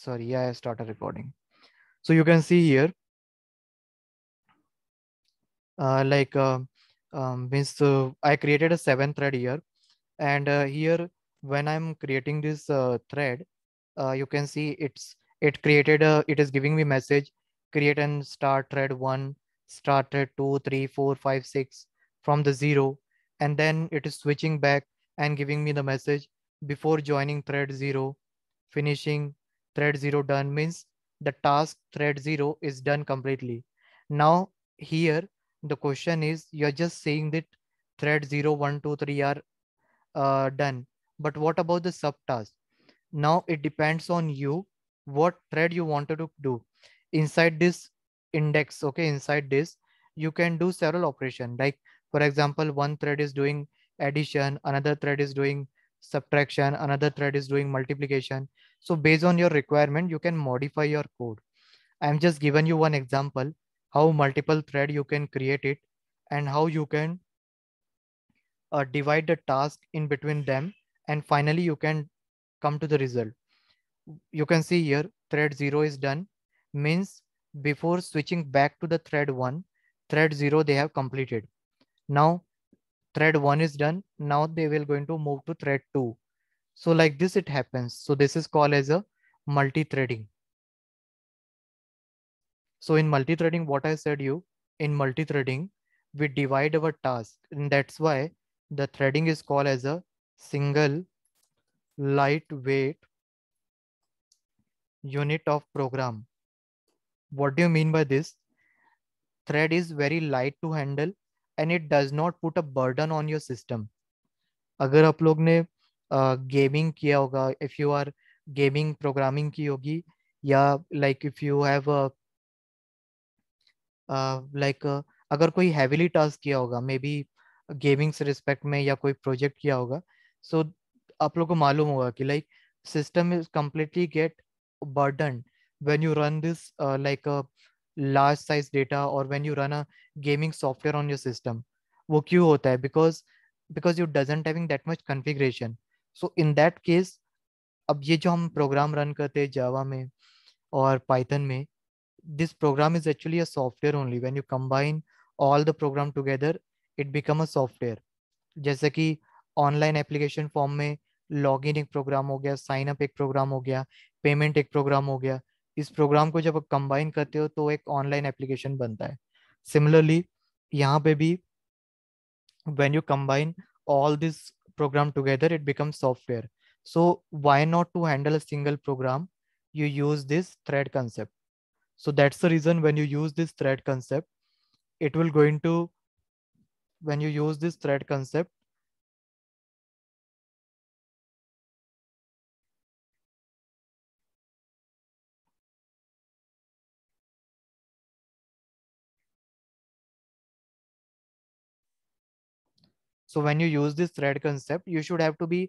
sorry, yeah, I started recording. So you can see here, like means I created a 7 thread here, and here when I'm creating this thread, you can see it created a, it is giving me message, create and start thread 1, start thread 2, 3, 4, 5, 6 from the 0, and then it is switching back and giving me the message before joining thread 0, finishing thread 0 done, means the task thread 0 is done completely. Now here the question is, you're just saying that thread 0, 1, 2, 3 are done, but what about the subtask? Now it depends on you what thread you wanted to do inside this index. Okay, inside this you can do several operation, like for example, one thread is doing addition, another thread is doing subtraction, another thread is doing multiplication. So based on your requirement you can modify your code. I'm just given you one example how multiple thread you can create it, and how you can divide the task in between them, and finally you can come to the result. You can see here thread 0 is done, means before switching back to the thread 1, thread 0 they have completed. Now thread 1 is done, now they will going to move to thread 2. So like this it happens. So this is called as a multi-threading. So in multi-threading, what I said you, in multi-threading we divide our task, and that's why the threading is called as a single lightweight unit of program. What do you mean by this? Thread is very light to handle and it does not put a burden on your system. अगर आप लोग ने gaming किया होगा, if you are gaming programming की होगी, या like if you have a like अगर कोई हैवीली टास्क किया होगा, मे बी गेमिंग से रिस्पेक्ट में, या कोई प्रोजेक्ट किया होगा, सो आप लोग को मालूम होगा कि like system is completely get burdened when you run this like a large size data, or when you run a gaming software on your system. वो क्यों होता है? because you doesn't having that much configuration. So in that case, अब ये जो हम program run करते हैं जावा में और पाइथन में, this program is actually a software only. When you combine all the program together, it become a software. जैसे कि ऑनलाइन एप्लीकेशन फॉर्म में लॉगिन एक प्रोग्राम हो गया, साइन अप एक प्रोग्राम हो गया, पेमेंट एक प्रोग्राम हो गया, इस प्रोग्राम को जब कंबाइन करते हो तो एक ऑनलाइन एप्लीकेशन बनता है. सिमिलरली यहाँ पे भी when you combine all this program together, it becomes software. So why not to handle a single program, you use this thread concept. So that's the reason when you use this thread concept, it will going to, when you use this thread concept, so when you use this thread concept, you should have to be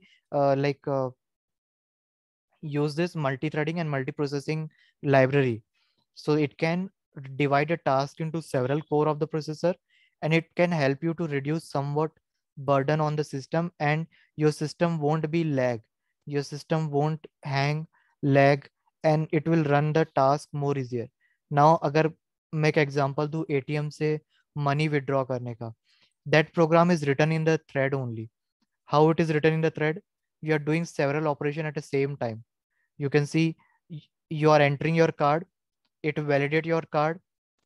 use this multi-threading and multi-processing library. So it can divide a task into several core of the processor, and it can help you to reduce somewhat burden on the system, and your system won't be lag. Your system won't hang, lag, and it will run the task more easier. Now, अगर मैं एक example दूँ ATM से money withdraw करने का, that program is written in the thread only. How it is written in the thread? You are doing several operation at the same time. You can see you are entering your card, it validate your card,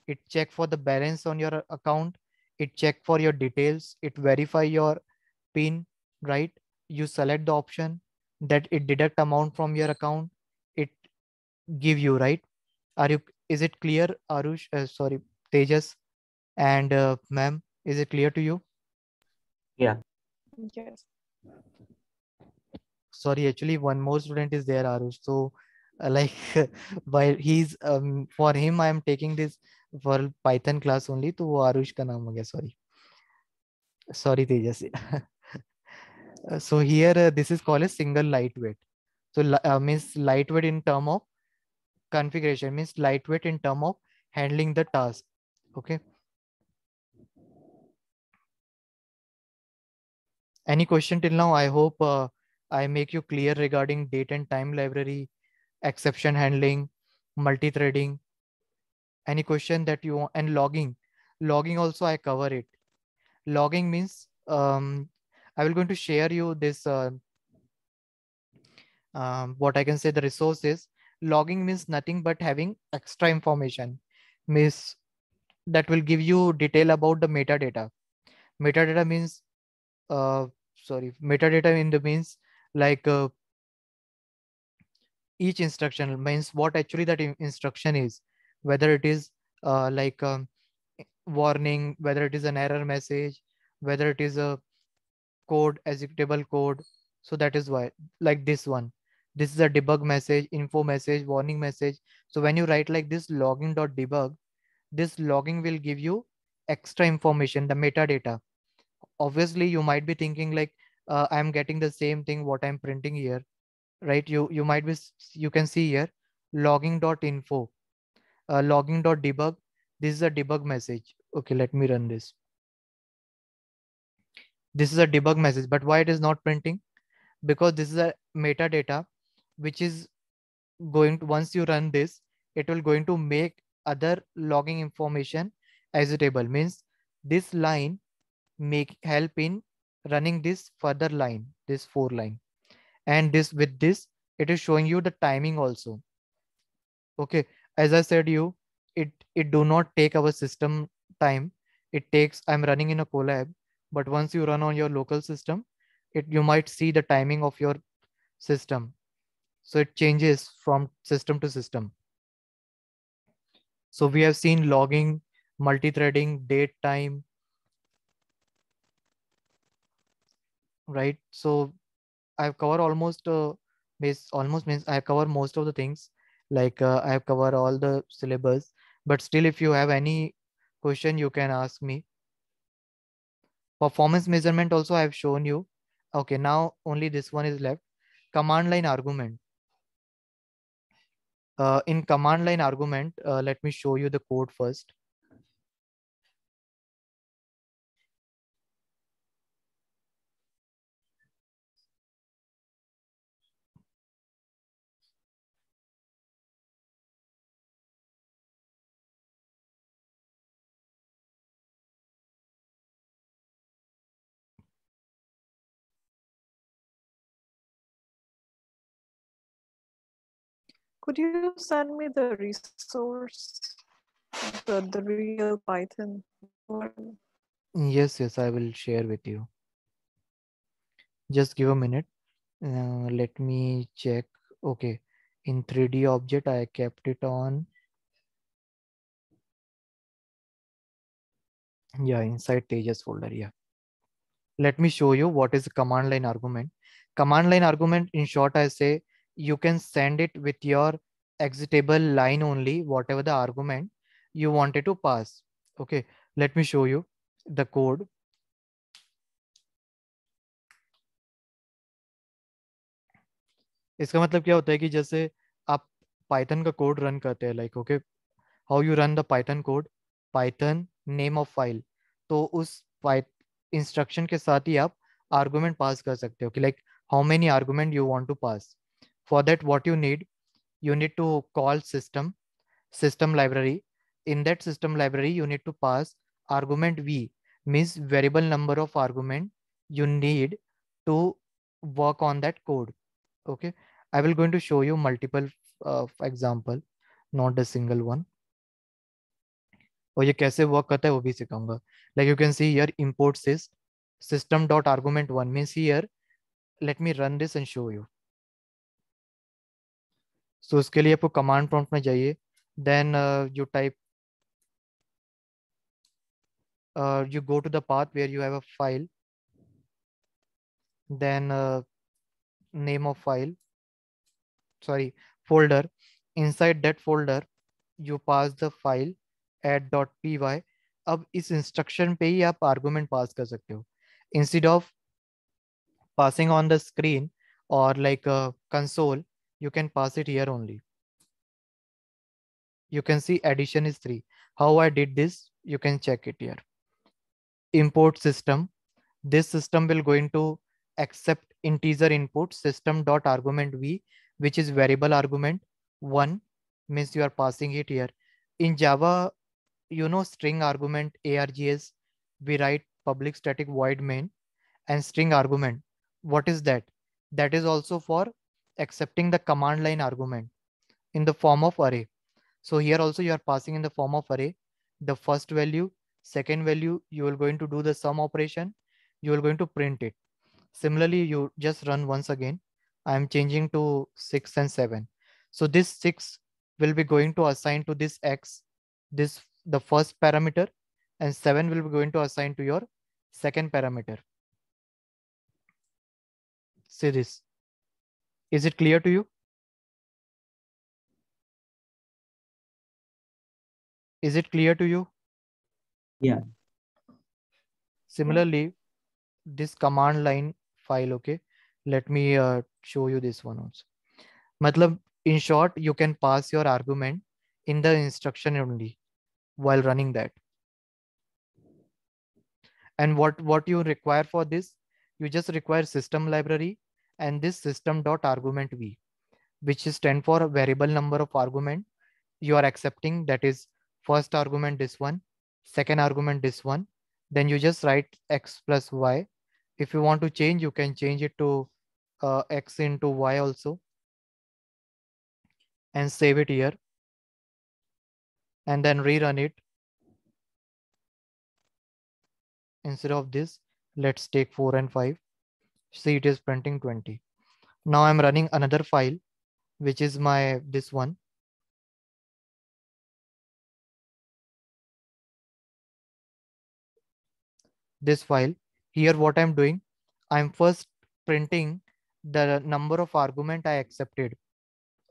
it check for the balance on your account, it check for your details, it verify your pin, right? You select the option that it deduct amount from your account, it give you, right? Are you, is it clear, Arush? Sorry, Tejas and ma'am, is it clear to you? Yeah. Yes. Sorry, actually one more student is there, Arush. So like while he's for him I am taking this for Python class only, तो वो आरुष का नाम हो गया, sorry Tejas. So here this is called a single lightweight. So means lightweight in term of configuration, means lightweight in term of handling the task. Okay, any question till now? I hope I make you clear regarding date and time library exception handling, multi-threading, any question that you want, and logging. Logging also I cover it. Logging means I will going to share you this what I can say the resources. Logging means nothing but having extra information. Means that will give you detail about the metadata. Metadata means metadata in the means like each instruction means what actually that instruction is, whether it is like warning, whether it is an error message, whether it is a code, executable code. So that is why, like this one, this is a debug message, info message, warning message. So when you write like this logging.debug, this logging will give you extra information, the metadata. Obviously you might be thinking like I'm getting the same thing what I'm printing here, right? You might be you can see here logging.info, logging.debug. This is a debug message. Okay, let me run this. This is a debug message, but why it is not printing? Because this is a metadata which is going to, once you run this, it will going to make other logging information executable. Means this line make help in running this further line, this 4 line, and this with this it is showing you the timing also. Okay, as I said you, it do not take our system time. It takes, I'm running in a Colab, but once you run on your local system, it you might see the timing of your system. So it changes from system to system. So we have seen logging, multi-threading, date, time, right? So I've covered almost almost means I cover most of the things. Like I have covered all the syllabus, but still if you have any question you can ask me. Performance measurement also I have shown you. Okay, now only this one is left. Command line argument. In command line argument, let me show you the code first. Could you send me the resource, the real Python one? Yes, I will share with you. Just give a minute. Let me check. Okay, in 3D object, I kept it on. Yeah, inside Tejas folder. Yeah. Let me show you what is a command line argument. Command line argument, in short, I say you can send it with your executable line only, whatever the argument you wanted to pass. Okay, let me show you the code. इसका मतलब क्या होता है कि जैसे आप Python का code run करते हैं, like okay, how you run the Python code, Python name of file, तो उस इंस्ट्रक्शन के साथ ही आप आर्गुमेंट पास कर सकते हो कि like how many argument you want to pass. For that what you need to call system library. In that system library you need to pass argument v, means variable number of argument you need to work on that code. Okay, I will going to show you multiple example, not a single one. और ये कैसे work करता है वो भी सिखाऊंगा. Like you can see here, import system dot argument one means here. Let me run this and show you. So उसके लिए आपको command prompt में जाइए, then you type, you go to the path where you have a file, then name of file, sorry, folder. Inside that folder you pass the file add.py. अब इस instruction पे ही आप argument पास कर सकते हो, instead of passing on the screen or like a console, you can pass it here only. You can see addition is 3. How I did this, you can check it here. Import system. This system will going to accept integer input system dot argument v, which is variable argument. 1 means you are passing it here. In Java, string argument args, we write public static void main and string argument. What is that? That is also for accepting the command line argument in the form of array. So here also you are passing in the form of array the first value, second value, you are going to do the sum operation, you are going to print it. Similarly, you just run once again. I am changing to 6 and 7. So this 6 will be going to assign to this x, this the first parameter, and 7 will be going to assign to your second parameter. See this. Is it clear to you? Is it clear to you? Yeah. Similarly, this command line file, okay, let me show you this one also. Matlab, in short, you can pass your argument in the instruction only while running that. And what you require for this, you just require system library and this system dot argument v, which is stand for a variable number of argument you are accepting. That is first argument this one, second argument this one. Then you just write x plus y. If you want to change, you can change it to x into y also and save it here and then rerun it. Instead of this, let's take 4 and 5. See, it is printing 20. Now I'm running another file, which is my this one. This file here, what I'm doing, I'm first printing the number of argument I accepted.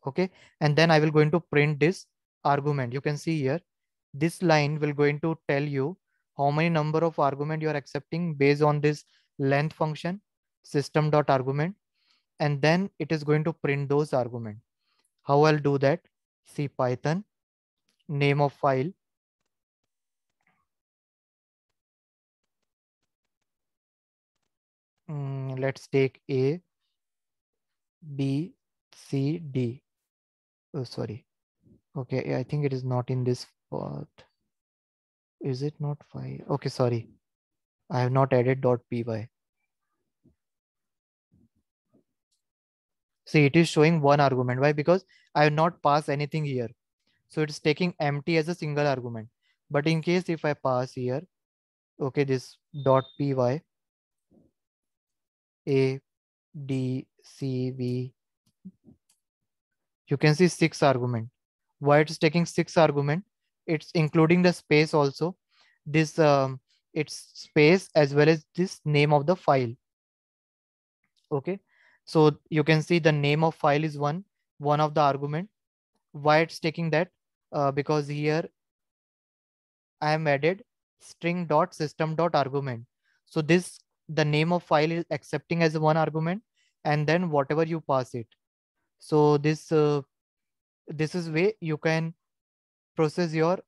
Okay, and then I will going to print this argument. You can see here, this line will going to tell you how many number of argument you are accepting based on this length function system dot argument, and then it is going to print those argument. How I'll do that? See, Python, name of file, let's take A, B, C, D. Oh, sorry. Okay, I think it is not in this part. Is it not file? Okay, sorry. I have not added .py. See, it is showing one argument. Why? Because I have not passed anything here. So it's taking empty as a single argument. But in case if I pass here, okay, this .py, A, D, C, V, you can see 6 argument. Why it's taking 6 argument? It's including the space also. This it's space as well as this name of the file. Okay, so you can see the name of file is one of the argument. Why it's taking that? Because here I am added string dot system dot argument. So this, the name of file is accepting as one argument, and then whatever you pass it. So this is way you can process your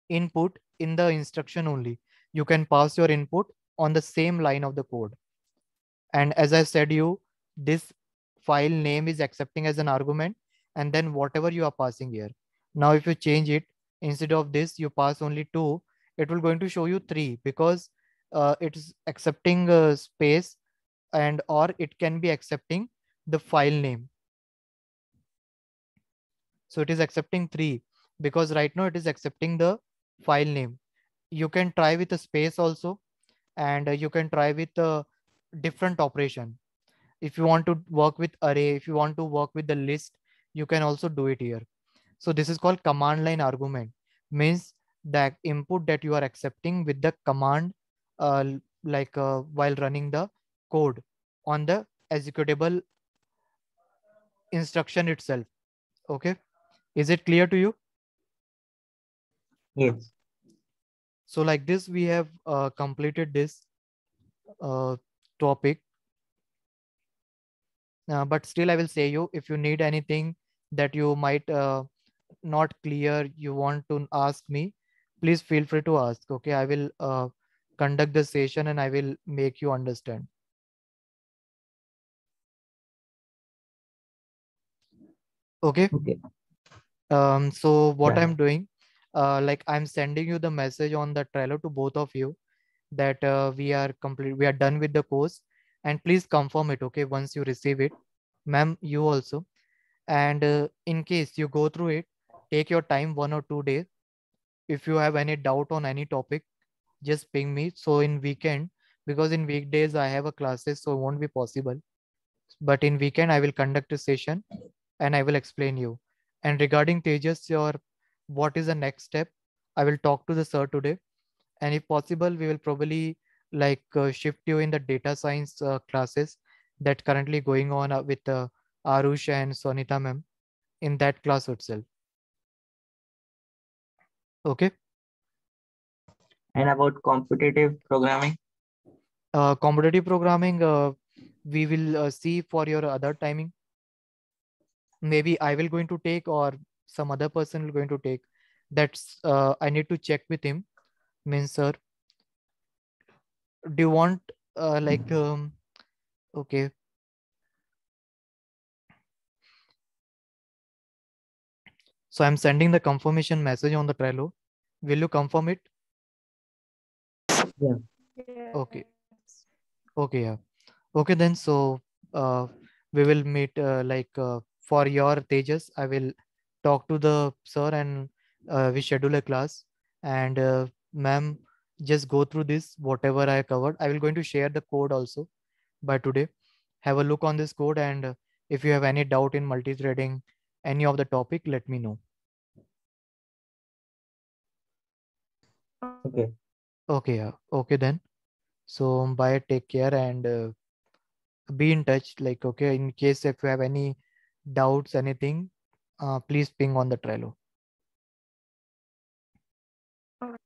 input in the instruction only. You can pass your input on the same line of the code. And as I said you, this file name is accepting as an argument, and then whatever you are passing here. Now, if you change it, instead of this, you pass only 2, it will going to show you 3 because it is accepting space, and or it can be accepting the file name. So it is accepting 3 because right now it is accepting the file name. You can try with a space also, and you can try with a different operation. If you want to work with array, if you want to work with the list, you can also do it here. So this is called command line argument, means that input that you are accepting with the command while running the code on the executable instruction itself. Okay, is it clear to you? Yes. So like this, we have completed this topic. But still, I will say you, if you need anything that you might not clear, you want to ask me, please feel free to ask. Okay, I will conduct the session and I will make you understand. Okay. Okay. So what Yeah. I'm doing, like I'm sending you the message on the Trello to both of you that we are done with the course, and please confirm it. Okay, once you receive it, ma'am, you also. And in case you go through it, take your time, 1 or 2 days. If you have any doubt on any topic, just ping me. So in weekend, because in weekdays I have a classes, so it won't be possible. But in weekend I will conduct a session and I will explain you. And regarding Tejas, your what is the next step? I will talk to the sir today, and if possible, we will probably shift you in the data science classes that currently going on with Arush and Sonita ma'am in that class itself. Okay. And about competitive programming? Competitive programming, we will see for your other timing. Maybe I will going to take or some other person will going to take. That's I need to check with him. Means sir, do you want okay. So I'm sending the confirmation message on the Trello. Will you confirm it? Yeah. Okay. Yes. Okay. Yeah. Okay then. So we will meet for your Tejas. I will talk to the sir and we schedule a class. And ma'am, just go through this whatever I covered. I will going to share the code also by today. Have a look on this code, and if you have any doubt in multi-threading, any of the topic, let me know. Okay. Okay. Yeah. Okay then. So bye. Take care and be in touch. Like okay, in case if you have any doubts, anything, please ping on the Trello. All right.